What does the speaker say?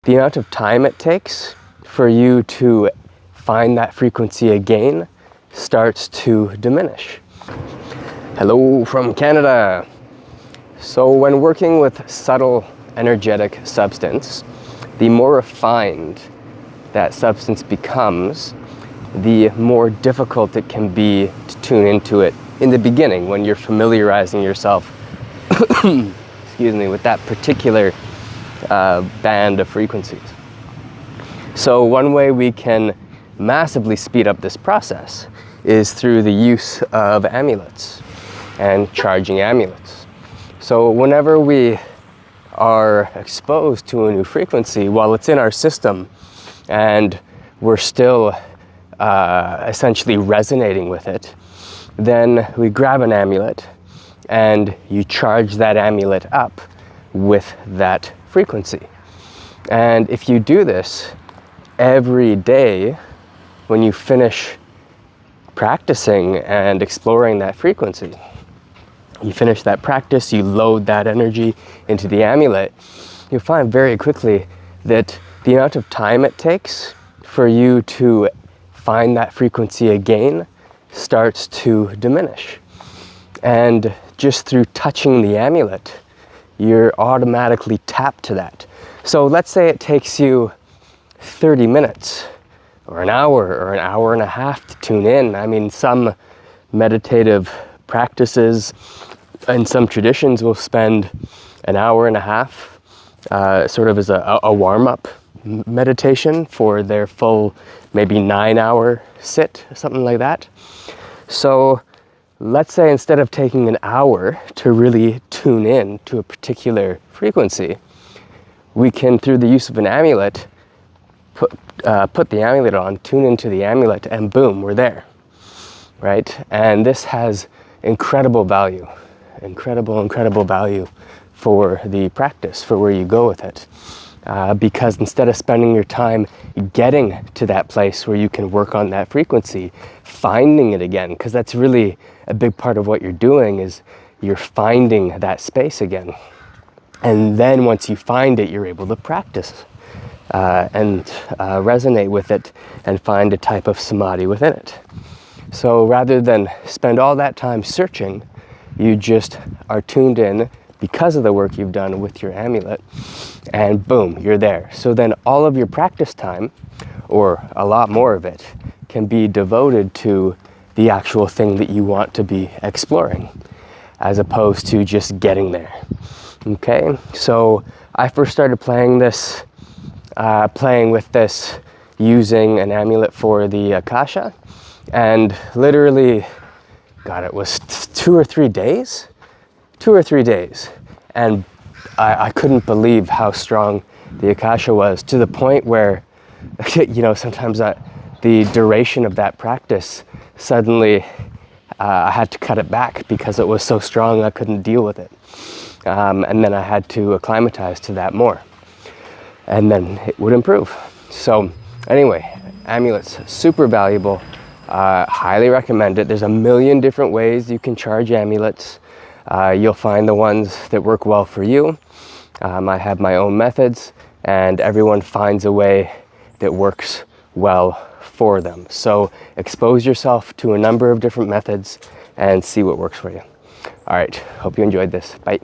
the amount of time it takes for you to find that frequency again starts to diminish. Hello from Canada. So when working with subtle energetic substance, the more refined that substance becomes, the more difficult it can be to tune into it in the beginning when you're familiarizing yourself excuse me, with that particular band of frequencies. So one way we can massively speed up this process is through the use of amulets and charging amulets. So whenever we are exposed to a new frequency while it's in our system and we're still essentially resonating with it, then we grab an amulet and you charge that amulet up with that frequency. And if you do this every day, when you finish practicing and exploring that frequency, you finish that practice, you load that energy into the amulet, you'll find very quickly that the amount of time it takes for you to find that frequency again starts to diminish. And just through touching the amulet, you're automatically tapped to that. So let's say it takes you 30 minutes or an hour and a half to tune in. I mean, some meditative practices and some traditions will spend an hour and a half sort of as a warm-up meditation for their full maybe 9-hour sit, something like that. So let's say instead of taking an hour to really tune in to a particular frequency, we can, through the use of an amulet, put the amulet on, tune into the amulet, and boom, we're there, right? And this has incredible value for the practice, for where you go with it. Because instead of spending your time getting to that place where you can work on that frequency, finding it again, because that's really a big part of what you're doing, is you're finding that space again. And then once you find it, you're able to practice and resonate with it and find a type of samadhi within it. So rather than spend all that time searching, you just are tuned in because of the work you've done with your amulet, and boom, you're there. So then all of your practice time, or a lot more of it, can be devoted to the actual thing that you want to be exploring, as opposed to just getting there. Okay, so I first started playing with this using an amulet for the Akasha, and literally, God, it was 2 or 3 days, and I couldn't believe how strong the Akasha was, to the point where, you know, sometimes the duration of that practice, suddenly I had to cut it back because it was so strong I couldn't deal with it. And then I had to acclimatize to that more, and then it would improve. So anyway, amulets, super valuable. Highly recommend it. There's a million different ways you can charge amulets. You'll find the ones that work well for you. I have my own methods, and everyone finds a way that works well for them. So expose yourself to a number of different methods and see what works for you. All right, hope you enjoyed this. Bye.